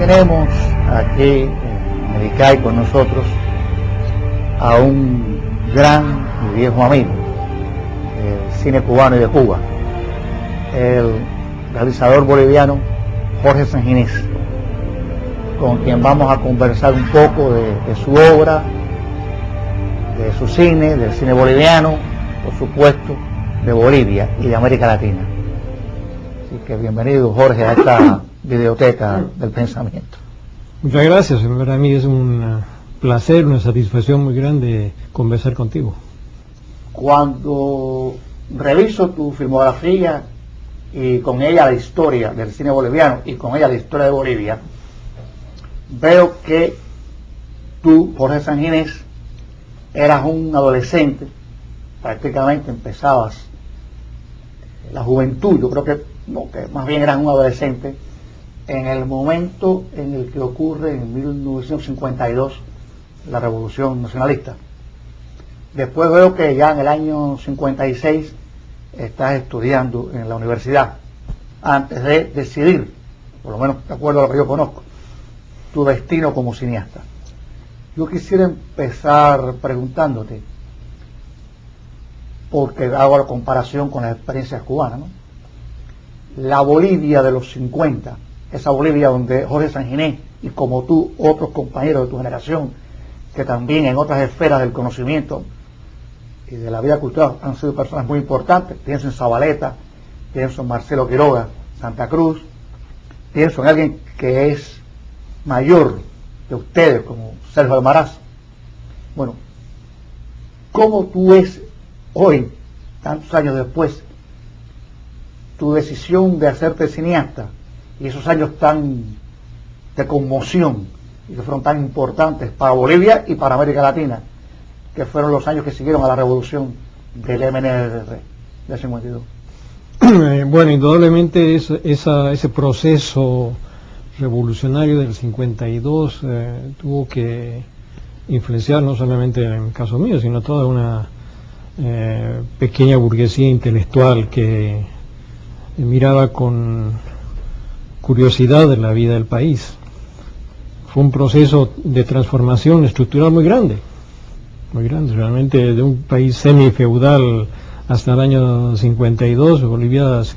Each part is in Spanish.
tenemos aquí en Maricay con nosotros a un gran y viejo amigo del cine cubano y de Cuba, el realizador boliviano Jorge Sanginés, con quien vamos a conversar un poco de su obra, de su cine, del cine boliviano, por supuesto, de Bolivia y de América Latina. Así que bienvenido, Jorge, a esta videoteca del pensamiento. Muchas gracias. Para mí es un placer, una satisfacción muy grande conversar contigo. Cuando reviso tu filmografía y con ella la historia del cine boliviano y con ella la historia de Bolivia, veo que tú, Jorge Sanginés, eras un adolescente, prácticamente empezabas la juventud. Yo creo que más bien eras un adolescente en el momento en el que ocurre en 1952 la Revolución Nacionalista. Después veo que ya en el año 56 estás estudiando en la universidad, antes de decidir, por lo menos de acuerdo a lo que yo conozco, tu destino como cineasta. Yo quisiera empezar preguntándote, porque hago la comparación con las experiencias cubanas, ¿no? La Bolivia de los 50, esa Bolivia donde Jorge Sanginés y como tú, otros compañeros de tu generación, que también en otras esferas del conocimiento y de la vida cultural han sido personas muy importantes. Pienso en Zabaleta, pienso en Marcelo Quiroga, Santa Cruz, pienso en alguien que es mayor que ustedes, como Sergio Almaraz. Bueno, ¿cómo tú ves hoy, tantos años después, tu decisión de hacerte cineasta y esos años tan de conmoción y que fueron tan importantes para Bolivia y para América Latina, que fueron los años que siguieron a la revolución del MNRR del 52? Bueno, indudablemente ese proceso revolucionario del 52 tuvo que influenciar no solamente en el caso mío, sino toda una pequeña burguesía intelectual que miraba con curiosidad de la vida del país. Fue un proceso de transformación estructural muy grande, realmente, de un país semifeudal hasta el año 52, Bolivia se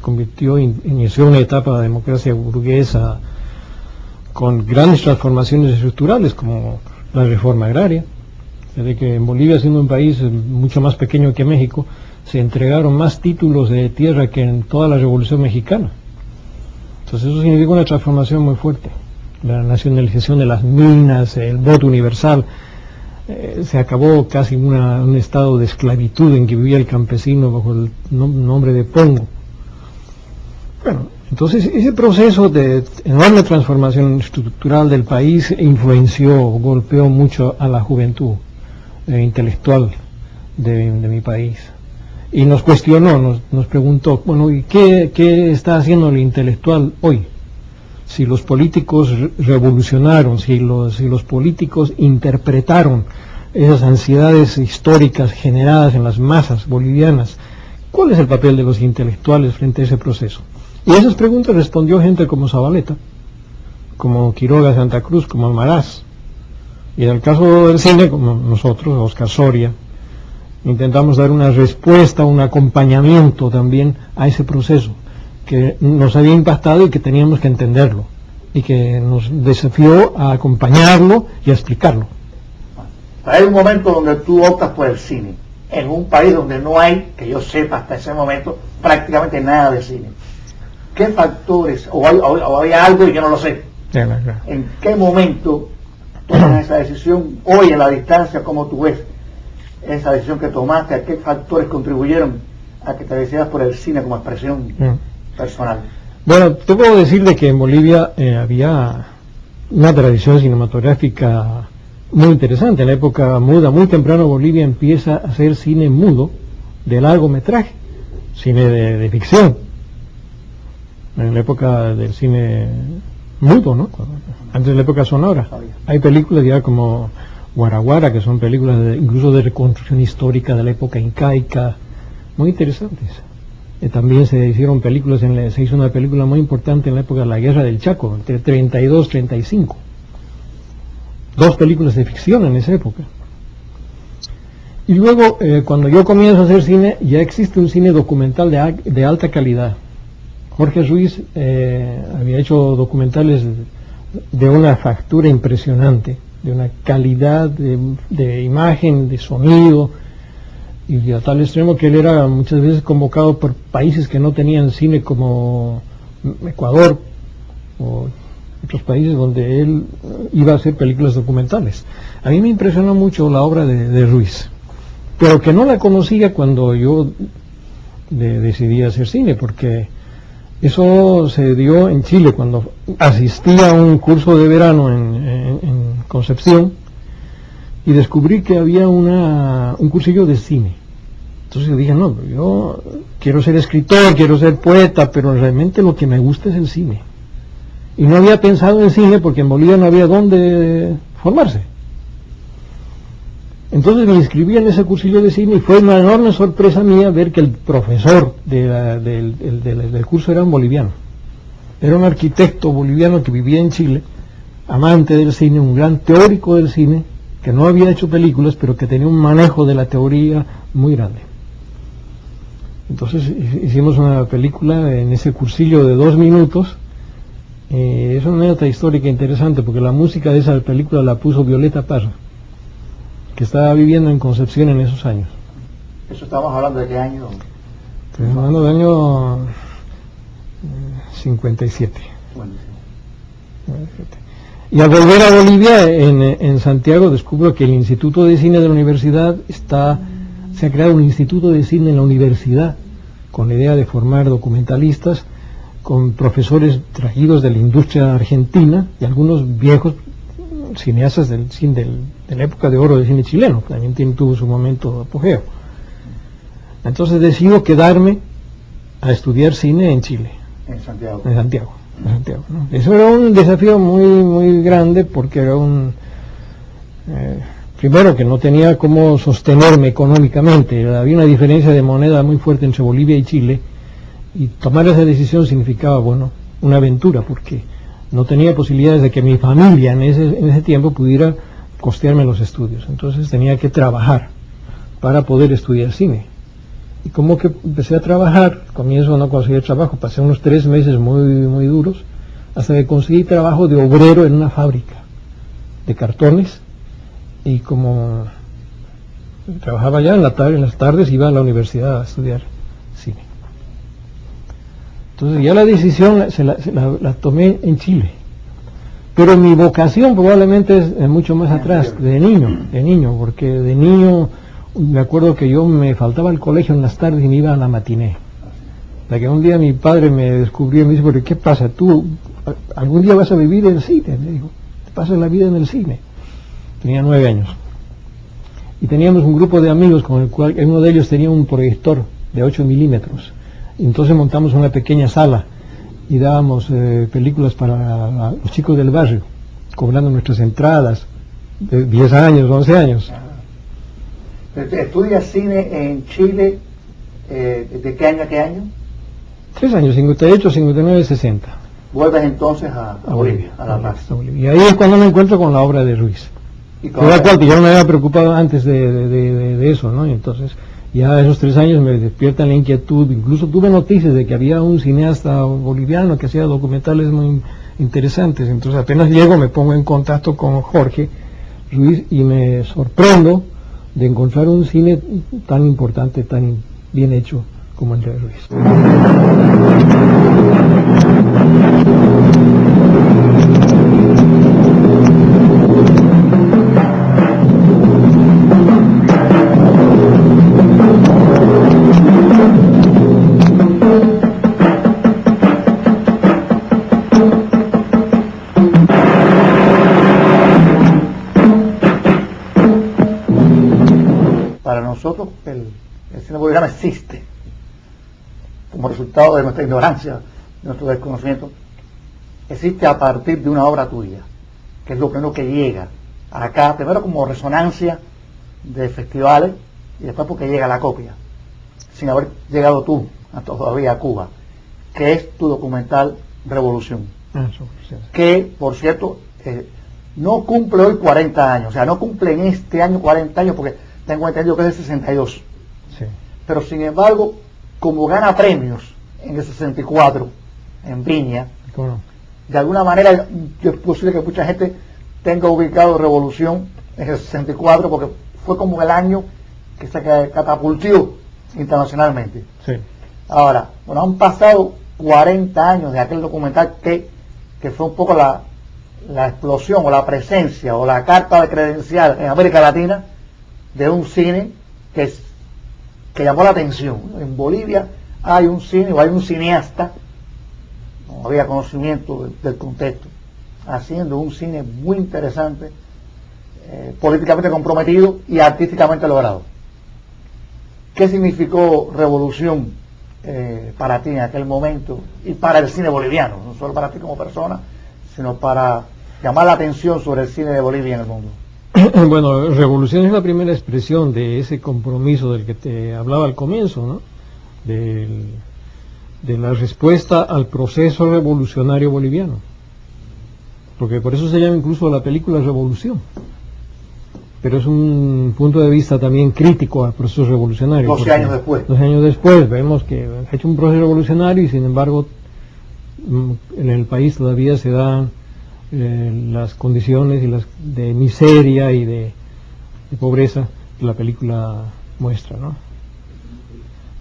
inició una etapa de democracia burguesa con grandes transformaciones estructurales como la reforma agraria. Desde que en Bolivia, siendo un país mucho más pequeño que México, se entregaron más títulos de tierra que en toda la Revolución Mexicana. Entonces eso significa una transformación muy fuerte. La nacionalización de las minas, el voto universal, se acabó casi un estado de esclavitud en que vivía el campesino bajo el nombre de pongo. Bueno, entonces ese proceso de enorme transformación estructural del país golpeó mucho a la juventud intelectual de mi país. Y nos cuestionó, nos preguntó, bueno, ¿y qué está haciendo el intelectual hoy? Si los políticos revolucionaron, si los políticos interpretaron esas ansiedades históricas generadas en las masas bolivianas, ¿cuál es el papel de los intelectuales frente a ese proceso? Y a esas preguntas respondió gente como Zabaleta, como Quiroga, Santa Cruz, como Almaraz. Y en el caso del cine, como nosotros, Oscar Soria, intentamos dar una respuesta, un acompañamiento también a ese proceso que nos había impactado y que teníamos que entenderlo, y que nos desafió a acompañarlo y a explicarlo. Hay un momento donde tú optas por el cine, en un país donde no hay, que yo sepa hasta ese momento, prácticamente nada de cine. ¿Qué factores, o había algo y yo no lo sé? ¿En qué momento tomas esa decisión? Hoy, en la distancia, ¿cómo tú ves esa decisión que tomaste? ¿A qué factores contribuyeron a que te decidas por el cine como expresión personal? Bueno, te puedo decir de que en Bolivia había una tradición cinematográfica muy interesante. En la época muda, muy temprano, Bolivia empieza a hacer cine mudo de largometraje, cine de ficción. En la época del cine mudo, ¿no? Antes de la época sonora. Hay películas ya como Guaraguara, que son películas incluso de reconstrucción histórica de la época incaica, muy interesantes. También se hicieron películas, se hizo una película muy importante en la época de la Guerra del Chaco, entre 32 y 35. 2 películas de ficción en esa época. Y luego, cuando yo comienzo a hacer cine, ya existe un cine documental de alta calidad. Jorge Ruiz había hecho documentales de una factura impresionante, de una calidad de imagen, de sonido, y a tal extremo que él era muchas veces convocado por países que no tenían cine, como Ecuador o otros países donde él iba a hacer películas documentales. A mí me impresionó mucho la obra de Ruiz, pero que no la conocía cuando yo decidí hacer cine, porque eso se dio en Chile, cuando asistí a un curso de verano en Concepción, y descubrí que había un cursillo de cine. Entonces yo dije, no, yo quiero ser escritor, quiero ser poeta, pero realmente lo que me gusta es el cine. Y no había pensado en cine porque en Bolivia no había dónde formarse. Entonces me inscribí en ese cursillo de cine y fue una enorme sorpresa mía ver que el profesor del curso era un boliviano. Era un arquitecto boliviano que vivía en Chile, amante del cine, un gran teórico del cine, que no había hecho películas, pero que tenía un manejo de la teoría muy grande. Entonces hicimos una película en ese cursillo de 2 minutos. Es una anécdota histórica interesante, porque la música de esa película la puso Violeta Parra, que estaba viviendo en Concepción en esos años. ¿Eso estamos hablando de qué año? Estamos hablando del año 57. Bueno, sí. Y al volver a Bolivia, en Santiago, descubro que el Instituto de Cine de la Universidad se ha creado un Instituto de Cine en la universidad, con la idea de formar documentalistas, con profesores traídos de la industria argentina y algunos viejos cineastas de la época de oro del cine chileno, que también tuvo su momento de apogeo. Entonces decido quedarme a estudiar cine en Chile. En Santiago. En Santiago, ¿no? Eso era un desafío muy, muy grande, porque era primero, que no tenía cómo sostenerme económicamente. Había una diferencia de moneda muy fuerte entre Bolivia y Chile, y tomar esa decisión significaba, bueno, una aventura, porque no tenía posibilidades de que mi familia en ese tiempo pudiera costearme los estudios. Entonces tenía que trabajar para poder estudiar cine. Y como que empecé a trabajar, comienzo a no conseguir trabajo, pasé unos 3 meses muy, muy duros, hasta que conseguí trabajo de obrero en una fábrica de cartones, y como trabajaba ya en las tardes iba a la universidad a estudiar cine. Entonces ya la decisión la tomé en Chile, pero mi vocación probablemente es mucho más atrás, de niño, porque de niño me acuerdo que yo me faltaba al colegio en las tardes y me iba a la matiné. La que un día mi padre me descubrió y me dice, ¿pero qué pasa? ¿Tú algún día vas a vivir en el cine? Me dijo, te pasas la vida en el cine. Tenía 9 años. Y teníamos un grupo de amigos con el cual uno de ellos tenía un proyector de 8 milímetros. Entonces montamos una pequeña sala y dábamos películas para los chicos del barrio, cobrando nuestras entradas de 10 años, 11 años. ¿Estudias cine en Chile de qué año a qué año? 3 años, 58, 59, 60. Vuelves entonces a Bolivia, a La Paz. Y ahí es cuando me encuentro con la obra de Ruiz. Por la cual que yo no me había preocupado antes de eso, ¿no? Y entonces, ya esos 3 años me despiertan la inquietud. Incluso tuve noticias de que había un cineasta boliviano que hacía documentales muy interesantes. Entonces apenas llego, me pongo en contacto con Jorge Ruiz y me sorprendo de encontrar un cine tan importante, tan bien hecho como el de Ruiz. Para nosotros el cine boliviano existe como resultado de nuestra ignorancia, de nuestro desconocimiento. Existe a partir de una obra tuya, que es lo primero que llega acá, primero como resonancia de festivales y después porque llega la copia, sin haber llegado tú todavía a Cuba, que es tu documental Revolución, Sí. que por cierto no cumple hoy 40 años, o sea, no cumple en este año 40 años, porque tengo entendido que es de 62, Sí. pero sin embargo, como gana premios en el 64 en Viña, ¿Cómo no? de alguna manera es posible que mucha gente tenga ubicado Revolución en el 64, porque fue como el año que se catapultó internacionalmente. Sí. Ahora, bueno, han pasado 40 años de aquel documental que fue un poco la explosión o la presencia o la carta de credencial en América Latina de un cine que llamó la atención. En Bolivia hay un cine o hay un cineasta, no había conocimiento del contexto, haciendo un cine muy interesante, políticamente comprometido y artísticamente logrado. ¿Qué significó Revolución para ti en aquel momento y para el cine boliviano? No solo para ti como persona, sino para llamar la atención sobre el cine de Bolivia en el mundo. Bueno, Revolución es la primera expresión de ese compromiso del que te hablaba al comienzo, ¿no? De la respuesta al proceso revolucionario boliviano. Porque por eso se llama incluso la película Revolución. Pero es un punto de vista también crítico al proceso revolucionario. 12 años después. 12 años después vemos que ha hecho un proceso revolucionario y sin embargo en el país todavía se dan las condiciones de miseria y de pobreza que la película muestra, ¿no?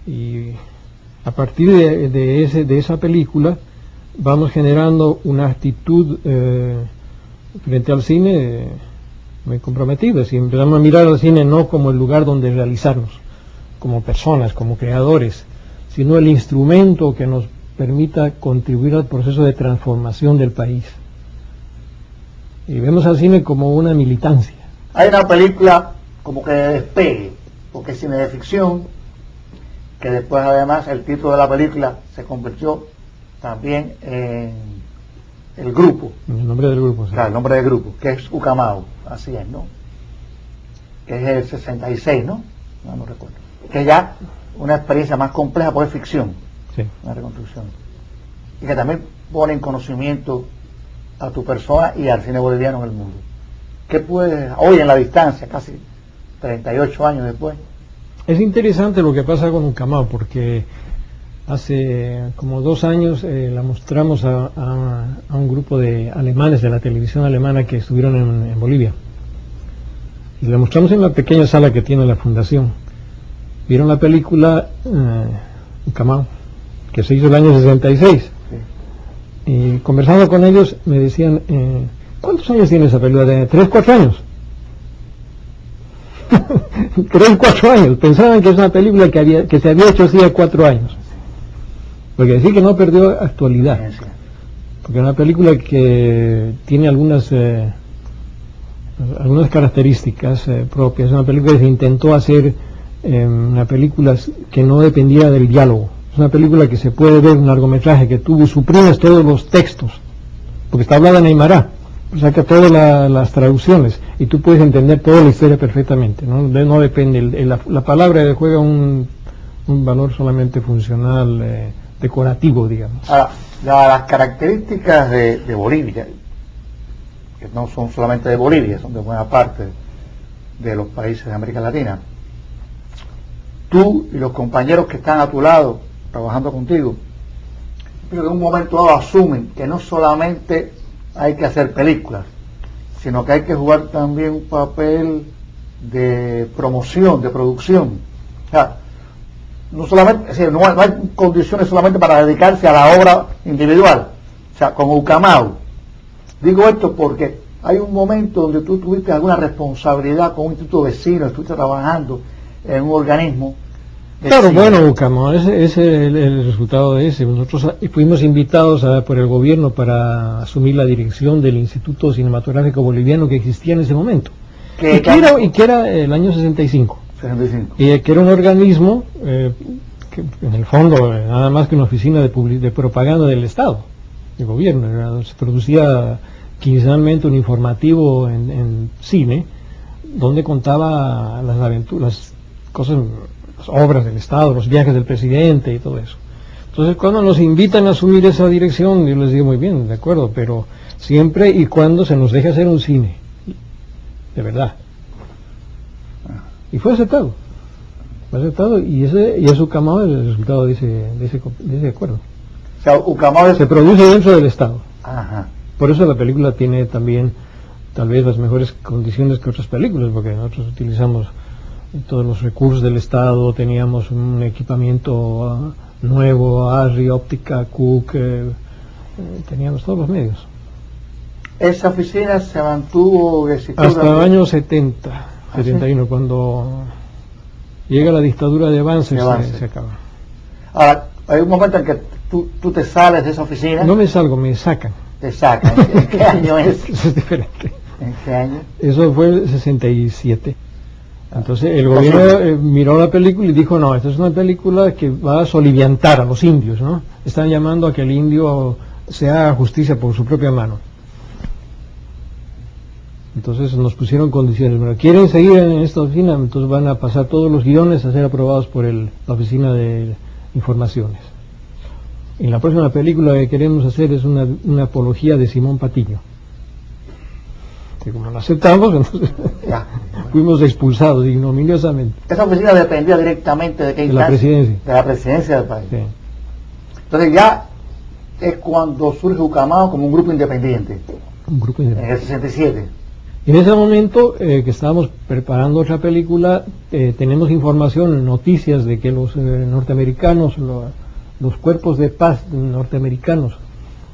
Y a partir de esa película vamos generando una actitud frente al cine muy comprometida. Si empezamos a mirar al cine no como el lugar donde realizarnos, como personas, como creadores, sino el instrumento que nos permita contribuir al proceso de transformación del país. Y vemos al cine como una militancia. Hay una película como que de despegue, porque es cine de ficción, que después además el título de la película se convirtió también en el grupo. El nombre del grupo, sí. Claro, el nombre del grupo, que es Ucamau, así es, ¿no? Que es el 66, ¿no? No recuerdo. Que ya una experiencia más compleja porque es ficción, Sí. una reconstrucción. Y que también pone en conocimiento a tu persona y al cine boliviano en el mundo. ¿Qué puedes, hoy en la distancia, casi 38 años después? Es interesante lo que pasa con Ucamau, porque hace como 2 años la mostramos a un grupo de alemanes de la televisión alemana que estuvieron en Bolivia. Y la mostramos en la pequeña sala que tiene la fundación. Vieron la película Ucamau, que se hizo el año 66. Sí. Y conversando con ellos me decían, ¿cuántos años tiene esa película? ¿De 3, 4 años? 3, 4 años. Pensaban que es una película que se había hecho hacía 4 años. Porque decir que no perdió actualidad. Porque es una película que tiene algunas características propias. Es una película que se intentó hacer una película que no dependía del diálogo. Es una película que se puede ver, un largometraje que tú suprimes todos los textos, porque está hablada en aymara, saca todas las traducciones y tú puedes entender toda la historia perfectamente, no depende, la palabra juega un valor solamente funcional, decorativo, digamos. Ahora, las características de Bolivia, que no son solamente de Bolivia, son de buena parte de los países de América Latina. Tú y los compañeros que están a tu lado, trabajando contigo, pero en un momento dado asumen que no solamente hay que hacer películas, sino que hay que jugar también un papel de promoción, de producción. O sea, no solamente, o sea, no hay condiciones solamente para dedicarse a la obra individual. O sea, con Ucamau. Digo esto porque hay un momento donde tú tuviste alguna responsabilidad con un instituto vecino, estuviste trabajando en un organismo. Claro, bueno, Ucamau es el resultado de ese. Nosotros fuimos invitados por el gobierno para asumir la dirección del Instituto Cinematográfico Boliviano que existía en ese momento. Y que era el año 65. 65. Y que era un organismo que en el fondo nada más que una oficina de propaganda del Estado, del gobierno. Se producía quincenalmente un informativo en cine donde contaba las aventuras, cosas las obras del Estado, los viajes del presidente y todo eso. Entonces, cuando nos invitan a asumir esa dirección, yo les digo muy bien, de acuerdo, pero siempre y cuando se nos deje hacer un cine, de verdad. Y fue aceptado. Fue aceptado y es Ucamao el resultado de ese acuerdo. O sea, Ucamao se produce dentro del Estado. Ajá. Por eso la película tiene también tal vez las mejores condiciones que otras películas, porque nosotros utilizamos todos los recursos del Estado, teníamos un equipamiento nuevo, ARRI, óptica, Cook, teníamos todos los medios. ¿Esa oficina se mantuvo exitosa hasta el año 70, 71, cuando llega la dictadura de Banzer, se acaba. Ahora, hay un momento en que tú te sales de esa oficina. No me salgo, me sacan. Te sacan. ¿En qué año es? Eso es diferente. ¿En qué año? Eso fue el 67. Entonces el gobierno miró la película y dijo, no, esta es una película que va a soliviantar a los indios, ¿no? Están llamando a que el indio se haga justicia por su propia mano. Entonces nos pusieron condiciones. Bueno, ¿quieren seguir en esta oficina? Entonces van a pasar todos los guiones a ser aprobados por la oficina de informaciones. En la próxima película que queremos hacer es una apología de Simón Patiño. Que como lo aceptamos, entonces fuimos expulsados ignominiosamente. ¿Esa oficina dependía directamente de qué instancia? De la presidencia. De la presidencia del país. Sí. Entonces ya es cuando surge Ucamao como un grupo independiente. Un grupo independiente. En el 67. En ese momento que estábamos preparando otra película, tenemos información, noticias de que los norteamericanos, los cuerpos de paz norteamericanos,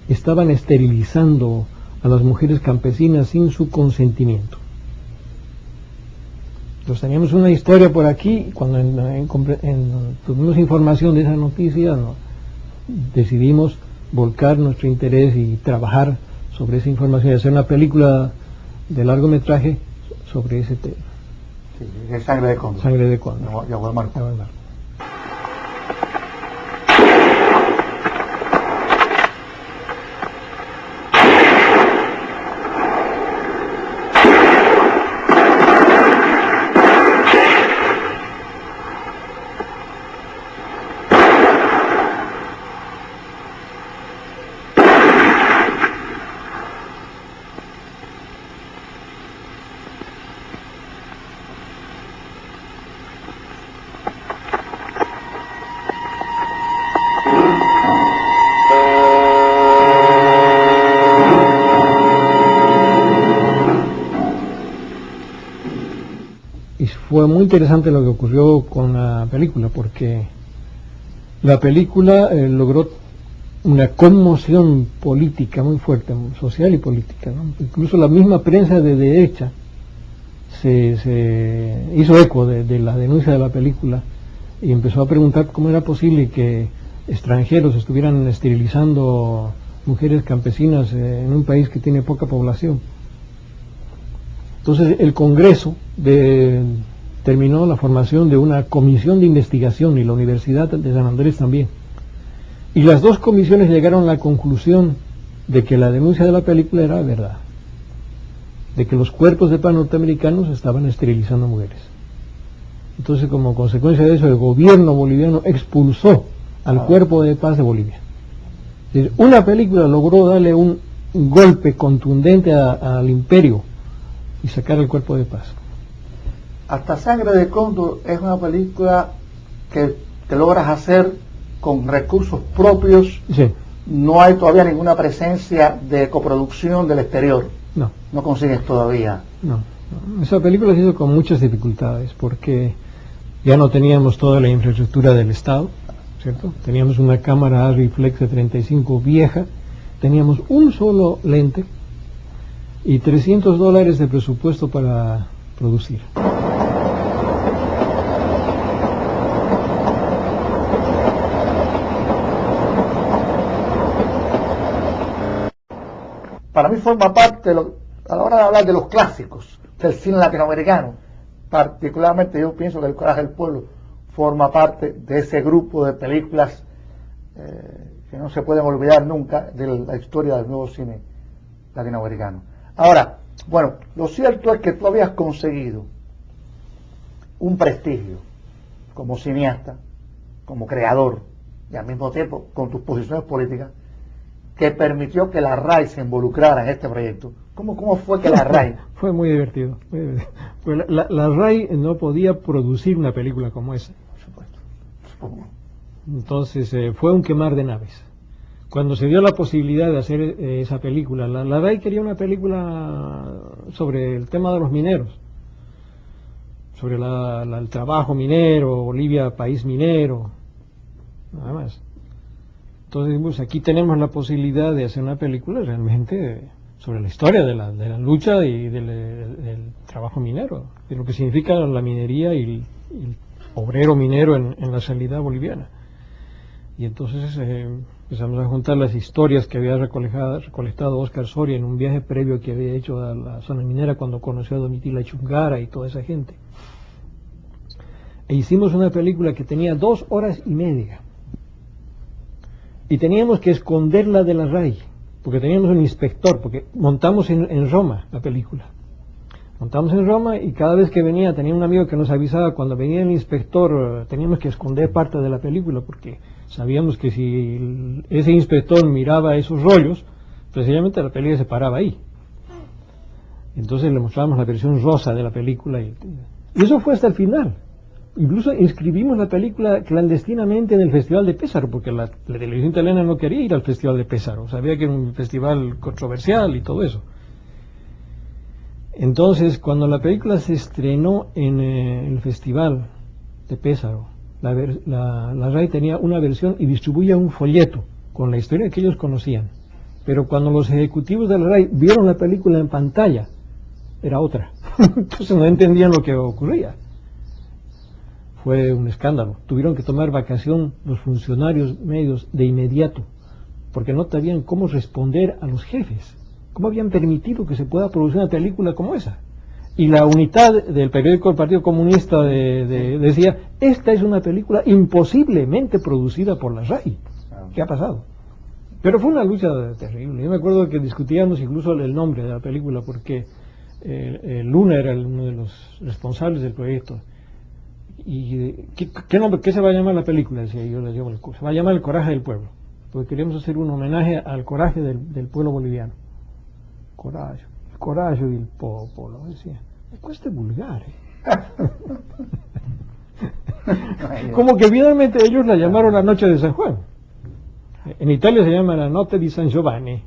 estaban esterilizando a las mujeres campesinas sin su consentimiento. Entonces teníamos una historia por aquí, cuando tuvimos información de esa noticia, decidimos volcar nuestro interés y trabajar sobre esa información y hacer una película de largometraje sobre ese tema. Sí, de Sangre de Cóndor. Sangre de Cóndor. Yaguar Marco. Fue muy interesante lo que ocurrió con la película, porque la película logró una conmoción política muy fuerte, social y política, ¿no? Incluso la misma prensa de derecha se hizo eco de la denuncia de la película y empezó a preguntar cómo era posible que extranjeros estuvieran esterilizando mujeres campesinas en un país que tiene poca población. Entonces el Congreso terminó la formación de una comisión de investigación y la Universidad de San Andrés también. Y las dos comisiones llegaron a la conclusión de que la denuncia de la película era verdad, de que los cuerpos de paz norteamericanos estaban esterilizando mujeres. Entonces, como consecuencia de eso, el gobierno boliviano expulsó al cuerpo de paz de Bolivia. Es decir, una película logró darle un golpe contundente al imperio y sacar el cuerpo de paz. Hasta Sangre de Cóndor es una película que te logras hacer con recursos propios. Sí. No hay todavía ninguna presencia de coproducción del exterior. No consigues todavía. No. Esa película se hizo con muchas dificultades porque ya no teníamos toda la infraestructura del Estado, ¿cierto? Teníamos una cámara ARRI Flex de 35 vieja, teníamos un solo lente y $300 de presupuesto para producir. Para mí forma parte, a la hora de hablar de los clásicos del cine latinoamericano, particularmente yo pienso que El Coraje del Pueblo forma parte de ese grupo de películas que no se pueden olvidar nunca de la historia del nuevo cine latinoamericano. Ahora, bueno, lo cierto es que tú habías conseguido un prestigio como cineasta, como creador, y al mismo tiempo con tus posiciones políticas, que permitió que la RAI se involucrara en este proyecto? ¿Cómo fue que la RAI? Fue muy divertido. Pues la RAI no podía producir una película como esa. Por supuesto. Entonces fue un quemar de naves. Cuando se dio la posibilidad de hacer esa película, la RAI quería una película sobre el tema de los mineros, sobre el trabajo minero, Bolivia, país minero, nada más. Entonces, pues, aquí tenemos la posibilidad de hacer una película realmente sobre la historia de la lucha y del trabajo minero, de lo que significa la minería y el obrero minero en la realidad boliviana. Y entonces empezamos a juntar las historias que había recolectado Óscar Soria en un viaje previo que había hecho a la zona minera cuando conoció a Domitila Chungara y toda esa gente. E hicimos una película que tenía 2 horas y media. Y teníamos que esconderla de la RAI, porque teníamos un inspector, porque montamos en Roma la película. Montamos en Roma y cada vez que venía, tenía un amigo que nos avisaba, cuando venía el inspector teníamos que esconder parte de la película, porque sabíamos que si ese inspector miraba esos rollos, precisamente la película se paraba ahí. Entonces le mostrábamos la versión rosa de la película y eso fue hasta el final. Incluso inscribimos la película clandestinamente en el Festival de Pésaro, porque la televisión italiana no quería ir al Festival de Pésaro, sabía que era un festival controversial y todo eso. Entonces, cuando la película se estrenó en el Festival de Pésaro, la RAI tenía una versión y distribuía un folleto con la historia que ellos conocían. Pero cuando los ejecutivos de la RAI vieron la película en pantalla, era otra. Entonces no entendían lo que ocurría. Fue un escándalo. Tuvieron que tomar vacación los funcionarios medios de inmediato, porque no sabían cómo responder a los jefes. ¿Cómo habían permitido que se pueda producir una película como esa? Y la unidad del periódico del Partido Comunista decía, esta es una película imposiblemente producida por la RAI. ¿Qué ha pasado? Pero fue una lucha terrible. Yo me acuerdo que discutíamos incluso el nombre de la película, porque Luna era uno de los responsables del proyecto. ¿Y qué nombre, qué se va a llamar la película? Decía yo, se va a llamar El Coraje del Pueblo, porque queríamos hacer un homenaje al coraje del pueblo boliviano. El coraje del popolo, decía. Esto es vulgar, Como que finalmente ellos la llamaron La Noche de San Juan. En Italia se llama La Notte di San Giovanni,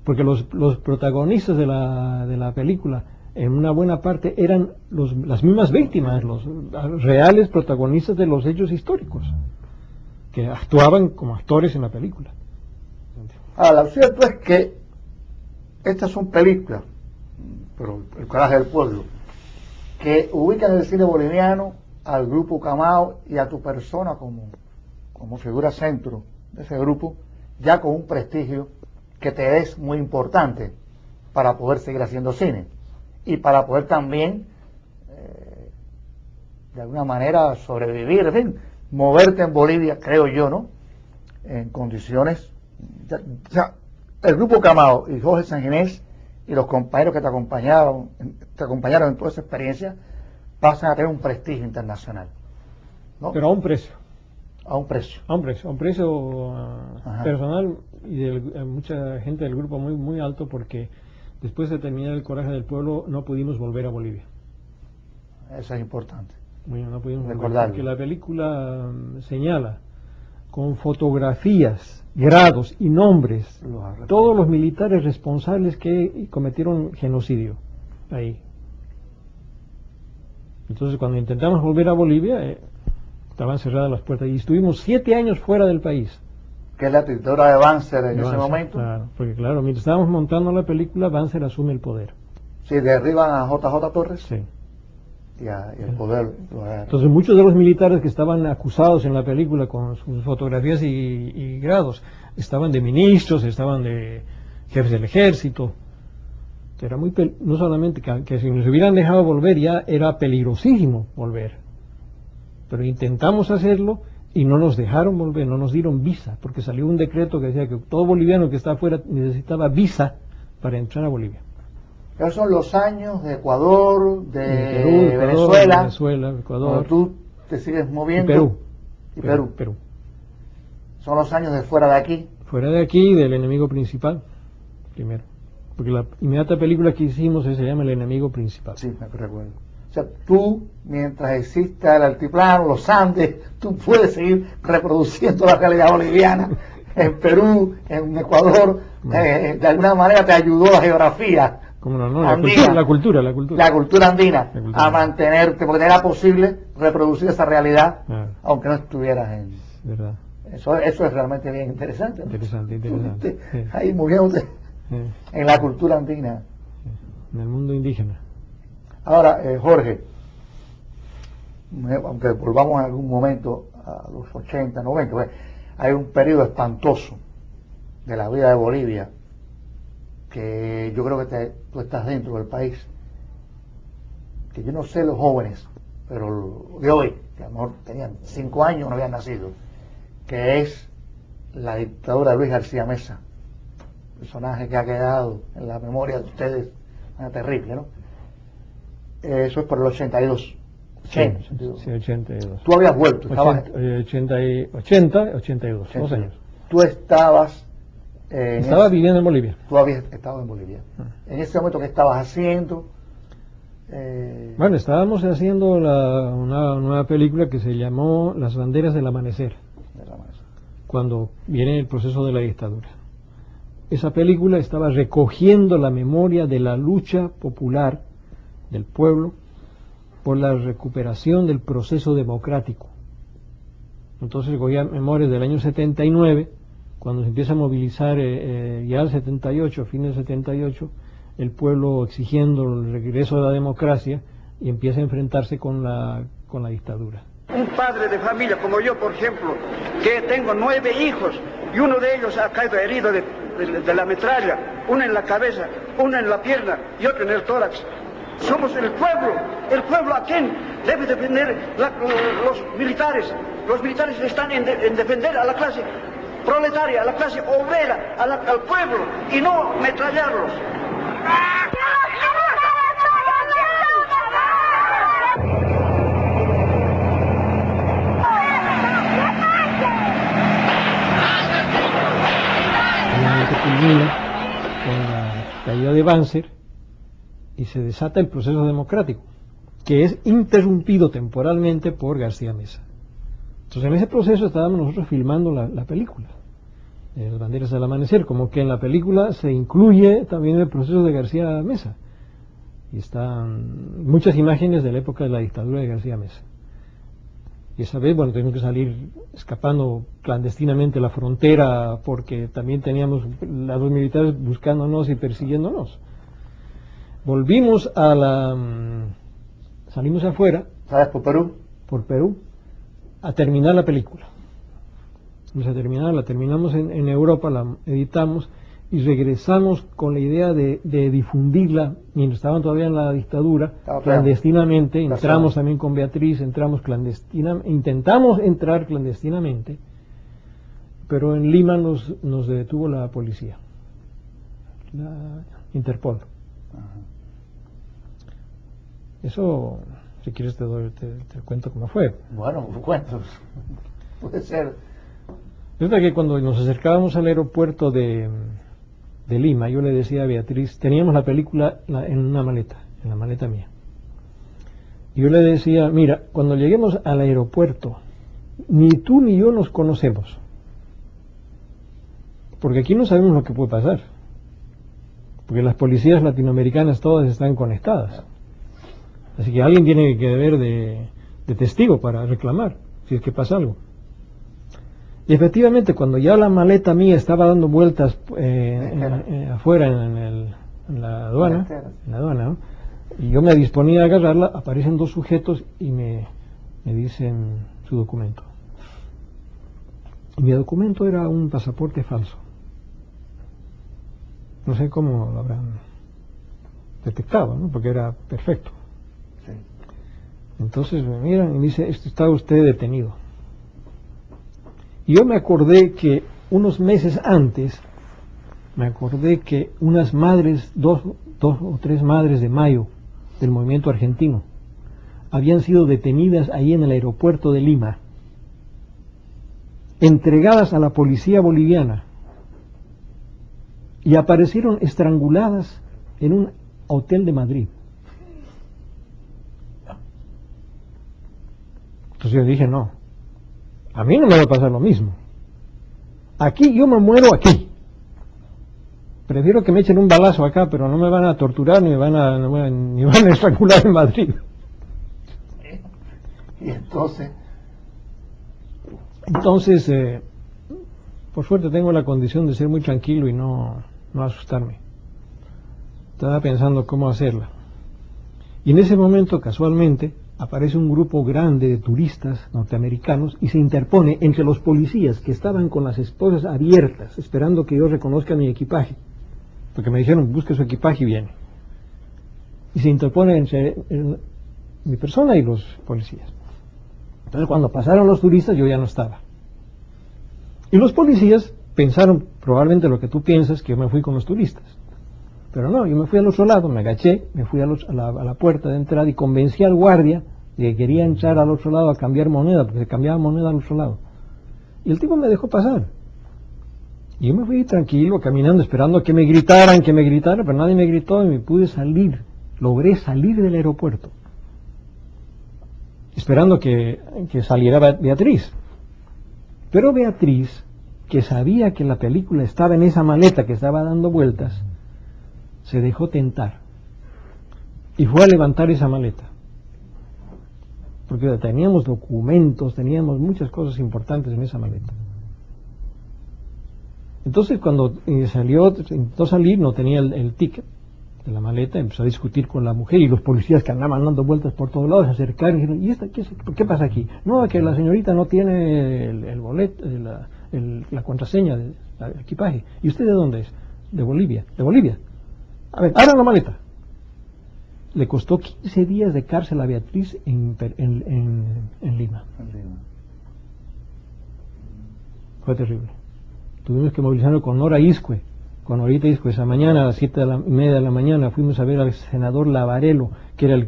porque los protagonistas de la película, en una buena parte, eran las mismas víctimas, los reales protagonistas de los hechos históricos, que actuaban como actores en la película. Ahora, lo cierto es que estas son películas, pero El Coraje del Pueblo, que ubican en el cine boliviano al grupo Camao y a tu persona como figura centro de ese grupo, ya con un prestigio que te es muy importante para poder seguir haciendo cine y para poder también de alguna manera sobrevivir, en fin, moverte en Bolivia, creo yo, ¿no? En condiciones, el grupo Camao y Jorge Sanginés y los compañeros que te acompañaron en toda esa experiencia pasan a tener un prestigio internacional, ¿no? Pero a un precio. A un precio. A un precio personal y de mucha gente del grupo muy, muy alto, porque después de terminar El Coraje del Pueblo no pudimos volver a Bolivia. Eso es importante. Bueno, no pudimos recordarlo, porque la película señala con fotografías, grados y nombres todos los militares responsables que cometieron genocidio ahí. Entonces, cuando intentamos volver a Bolivia, estaban cerradas las puertas y estuvimos 7 años fuera del país. Que es la dictadura de Banzer en ese momento. Claro, porque claro, mientras estábamos montando la película, Banzer asume el poder. Sí, derriban a JJ Torres. Sí. Y el poder. Entonces, muchos de los militares que estaban acusados en la película con sus fotografías y grados, estaban de ministros, estaban de jefes del ejército. Era muy no solamente que si nos hubieran dejado volver, ya era peligrosísimo volver. Pero intentamos hacerlo y no nos dejaron volver, no nos dieron visa, porque salió un decreto que decía que todo boliviano que está afuera necesitaba visa para entrar a Bolivia. Esos son los años de Ecuador, de Perú, Venezuela, Ecuador. cuando tú te sigues moviendo. Y Perú. Perú. Son los años de fuera de aquí. Fuera de aquí, del enemigo principal, primero. Porque la inmediata película que hicimos se llama El enemigo principal. Sí, me recuerdo. O sea, tú, mientras exista el altiplano, los Andes, tú puedes seguir reproduciendo la realidad boliviana. En Perú, en Ecuador, de alguna manera te ayudó la geografía. ¿Cómo no? Andina, la cultura andina, a mantenerte, porque era posible reproducir esa realidad, aunque no estuvieras en... ¿Verdad? Eso es realmente bien interesante, ¿no? Interesante. Ahí muriéndote en la cultura andina. En el mundo indígena. Ahora, Jorge, aunque volvamos en algún momento a los 80, 90, pues, hay un periodo espantoso de la vida de Bolivia que yo creo que tú estás dentro del país, que yo no sé los jóvenes, pero de hoy, que a lo mejor tenían 5 años, no habían nacido, que es la dictadura de Luis García Mesa, personaje que ha quedado en la memoria de ustedes, terrible, ¿no? Eso es por el 82. 82. Sí, 82. Tú habías vuelto, estabas... 82, 2 años. Tú estabas... Estaba viviendo en Bolivia. Tú habías estado en Bolivia. En ese momento, ¿qué estabas haciendo? Bueno, estábamos haciendo una nueva película que se llamó Las banderas del amanecer, cuando viene el proceso de la dictadura. Esa película estaba recogiendo la memoria de la lucha popular del pueblo por la recuperación del proceso democrático. Entonces recogía memorias del año 79, cuando se empieza a movilizar ya el 78, fines del 78, el pueblo exigiendo el regreso de la democracia y empieza a enfrentarse con la dictadura. Un padre de familia como yo, por ejemplo, que tengo 9 hijos y uno de ellos ha caído herido de la metralla, uno en la cabeza, uno en la pierna y otro en el tórax. Somos el pueblo a quien debe defender los militares. Los militares están en defender a la clase proletaria, a la clase obrera, al pueblo y no metrallarlos. Culmina con la caída de Banzer y se desata el proceso democrático, que es interrumpido temporalmente por García Mesa. Entonces en ese proceso estábamos nosotros filmando la película, Las banderas del amanecer, como que en la película se incluye también el proceso de García Mesa, y están muchas imágenes de la época de la dictadura de García Mesa. Y esa vez, bueno, tuvimos que salir escapando clandestinamente la frontera porque también teníamos a los militares buscándonos y persiguiéndonos. Volvimos salimos afuera. ¿Sabes? Por Perú. Por Perú, a terminar la película. Vamos a terminar, la terminamos en Europa, la editamos y regresamos con la idea de difundirla, mientras estaban todavía en la dictadura, clandestinamente. Entramos también con Beatriz, intentamos entrar clandestinamente, pero en Lima nos detuvo la policía, la Interpol. Eso, si quieres te cuento cómo fue. Bueno, cuentos, puede ser. Resulta que cuando nos acercábamos al aeropuerto de Lima, yo le decía a Beatriz, teníamos la película en una maleta, en la maleta mía. Y yo le decía, mira, cuando lleguemos al aeropuerto, ni tú ni yo nos conocemos. Porque aquí no sabemos lo que puede pasar. Porque las policías latinoamericanas todas están conectadas. Así que alguien tiene que deber de testigo para reclamar, si es que pasa algo. Y efectivamente, cuando ya la maleta mía estaba dando vueltas afuera en la aduana, ¿no? Y yo me disponía a agarrarla, aparecen 2 sujetos y me dicen su documento. Y mi documento era un pasaporte falso. No sé cómo lo habrán detectado, ¿no? Porque era perfecto. Sí. Entonces me miran y me dicen, está usted detenido. Y yo me acordé que unos meses antes, unas madres, 2 o 3 madres de Mayo, del movimiento argentino, habían sido detenidas ahí en el aeropuerto de Lima, entregadas a la policía boliviana y aparecieron estranguladas en un hotel de Madrid. Entonces yo dije, no, a mí no me va a pasar lo mismo. Aquí yo me muero aquí. Prefiero que me echen un balazo acá, pero no me van a torturar ni me van a estrangular en Madrid. Y entonces, por suerte tengo la condición de ser muy tranquilo y no asustarme. Estaba pensando cómo hacerla. Y en ese momento, casualmente, aparece un grupo grande de turistas norteamericanos y se interpone entre los policías que estaban con las esposas abiertas, esperando que yo reconozca mi equipaje. Porque me dijeron, busque su equipaje y viene. Y se interpone entre mi persona y los policías. Entonces cuando pasaron los turistas yo ya no estaba. Y los policías pensaron probablemente lo que tú piensas, que yo me fui con los turistas. Pero no, yo me fui al otro lado, me agaché, me fui a la puerta de entrada y convencí al guardia de que quería entrar al otro lado a cambiar moneda, porque se cambiaba moneda al otro lado. Y el tipo me dejó pasar. Y yo me fui tranquilo, caminando, esperando que me gritaran, pero nadie me gritó y me pude salir. Logré salir del aeropuerto, esperando que saliera Beatriz. Pero Beatriz, que sabía que la película estaba en esa maleta que estaba dando vueltas, se dejó tentar y fue a levantar esa maleta. Porque teníamos documentos, teníamos muchas cosas importantes en esa maleta. Entonces cuando intentó salir, no tenía el ticket de la maleta, empezó a discutir con la mujer y los policías que andaban dando vueltas por todos lados se acercaron y dijeron, ¿y esta qué pasa aquí? No, que la señorita no tiene el boleto, la contraseña del equipaje. ¿Y usted de dónde es? De Bolivia. ¿De Bolivia? A ver, abran la maleta. Le costó 15 días de cárcel a Beatriz en Lima. Fue terrible. Tuvimos que movilizarnos con Nora Iscue, con Norita Iscue. Esa mañana a las 7:30 de la mañana fuimos a ver al senador Lavarello, que era el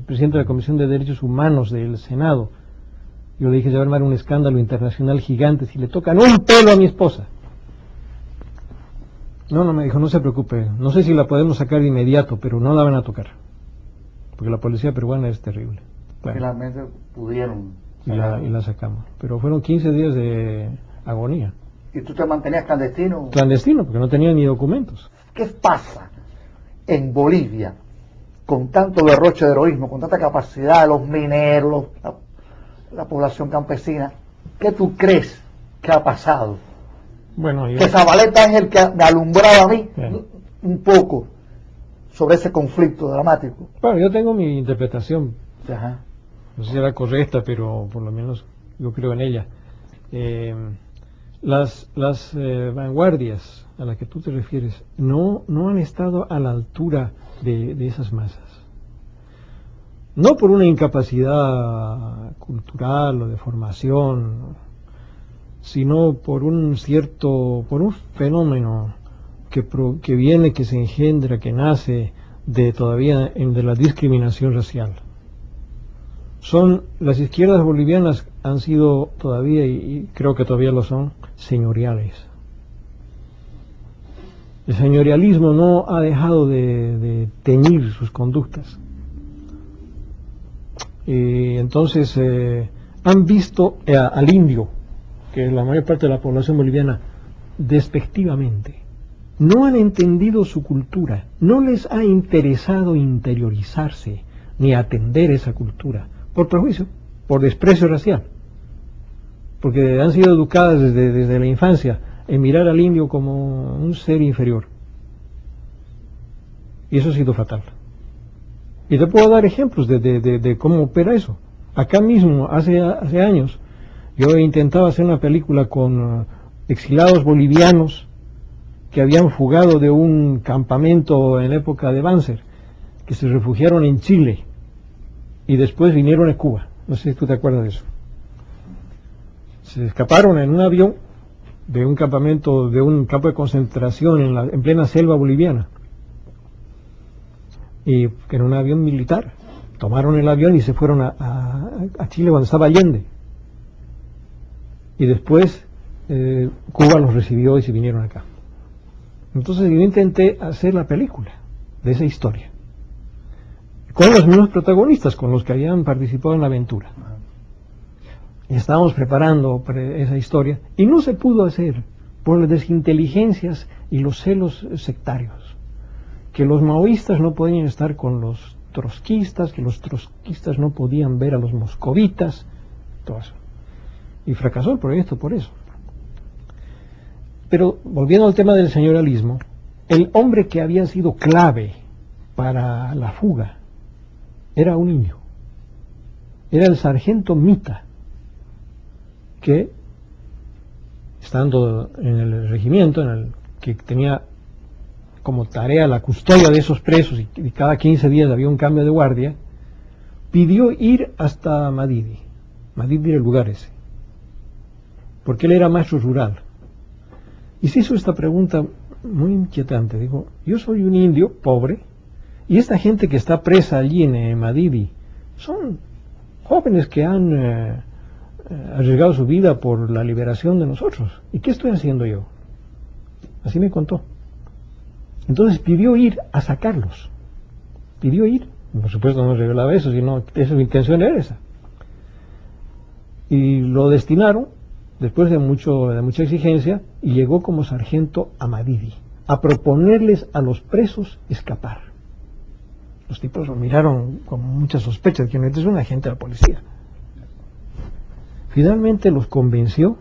presidente de la Comisión de Derechos Humanos del Senado. Yo le dije, se va a armar un escándalo internacional gigante si le tocan un pelo a mi esposa. No, me dijo, no se preocupe, no sé si la podemos sacar de inmediato, pero no la van a tocar, porque la policía peruana es terrible. Bueno, finalmente pudieron. Y la sacamos, pero fueron 15 días de agonía. ¿Y tú te mantenías clandestino? Clandestino, porque no tenía ni documentos. ¿Qué pasa en Bolivia con tanto derroche de heroísmo, con tanta capacidad de los mineros, la población campesina? ¿Qué tú crees que ha pasado? Bueno, que Zabaleta es el que me alumbraba a mí un poco sobre ese conflicto dramático. Bueno, yo tengo mi interpretación. Ajá. No sé si era correcta, pero por lo menos yo creo en ella. Las vanguardias a las que tú te refieres no han estado a la altura de esas masas. No por una incapacidad cultural o de formación, sino por un fenómeno que viene, que se engendra, que nace de la discriminación racial. Las izquierdas bolivianas han sido todavía, y creo que todavía lo son, señoriales. El señorialismo no ha dejado de teñir sus conductas. Y entonces han visto al indio, que es la mayor parte de la población boliviana, despectivamente. No han entendido su cultura, no les ha interesado interiorizarse ni atender esa cultura, por prejuicio, por desprecio racial, porque han sido educadas desde la infancia en mirar al indio como un ser inferior, y eso ha sido fatal. Y te puedo dar ejemplos de cómo opera eso. Acá mismo, hace años, yo intentaba hacer una película con exilados bolivianos que habían fugado de un campamento en la época de Banzer, que se refugiaron en Chile y después vinieron a Cuba. No sé si tú te acuerdas de eso. Se escaparon en un avión de un campamento, de un campo de concentración en plena selva boliviana, y que era un avión militar, tomaron el avión y se fueron a Chile cuando estaba Allende. Y después Cuba los recibió y se vinieron acá. Entonces yo intenté hacer la película de esa historia, con los mismos protagonistas, con los que habían participado en la aventura. Y estábamos preparando esa historia y no se pudo hacer por las desinteligencias y los celos sectarios, que los maoístas no podían estar con los trotskistas, que los trotskistas no podían ver a los moscovitas, todo eso. Y fracasó el proyecto por eso. Pero volviendo al tema del señorialismo, el hombre que había sido clave para la fuga era un niño. Era el sargento Mita, que estando en el regimiento, que tenía como tarea la custodia de esos presos, y cada 15 días había un cambio de guardia, pidió ir hasta Madidi. Madidi era el lugar ese, porque él era maestro rural. Y se hizo esta pregunta muy inquietante. Digo, yo soy un indio pobre, y esta gente que está presa allí en Madidi son jóvenes que han arriesgado su vida por la liberación de nosotros. ¿Y qué estoy haciendo yo? Así me contó. Entonces pidió ir a sacarlos. Pidió ir. Por supuesto no revelaba eso, sino que su intención era esa. Y lo destinaron, después de mucha exigencia, y llegó como sargento a Madidi, a proponerles a los presos escapar. Los tipos lo miraron con mucha sospecha de que no es un agente de la policía. Finalmente los convenció.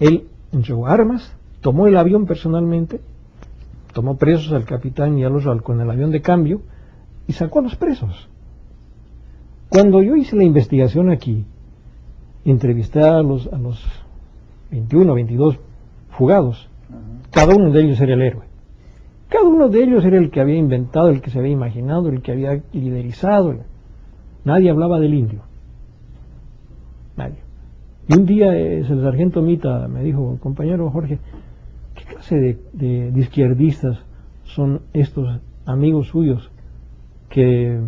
Él entregó armas, tomó el avión personalmente, tomó presos al capitán y a los con el avión de cambio y sacó a los presos. Cuando yo hice la investigación aquí, entrevisté a los 21 o 22 fugados. Cada uno de ellos era el héroe. Cada uno de ellos era el que había inventado, el que se había imaginado, el que había liderizado. Nadie hablaba del indio. Nadie. Y un día el sargento Mita me dijo, compañero Jorge, ¿qué clase de izquierdistas son estos amigos suyos que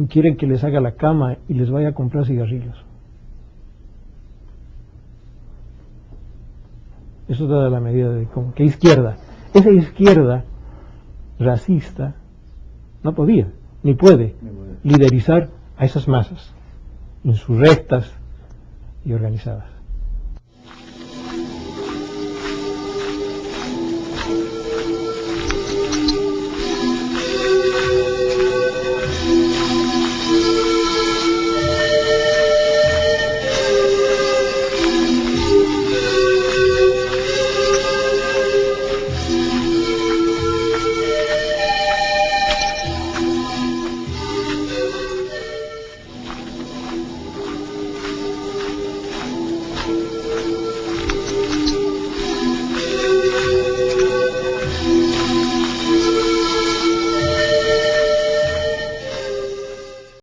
quieren que les haga la cama y les vaya a comprar cigarrillos? Eso da la medida de como que izquierda. Esa izquierda racista no podía, ni puede liderizar a esas masas insurrectas y organizadas.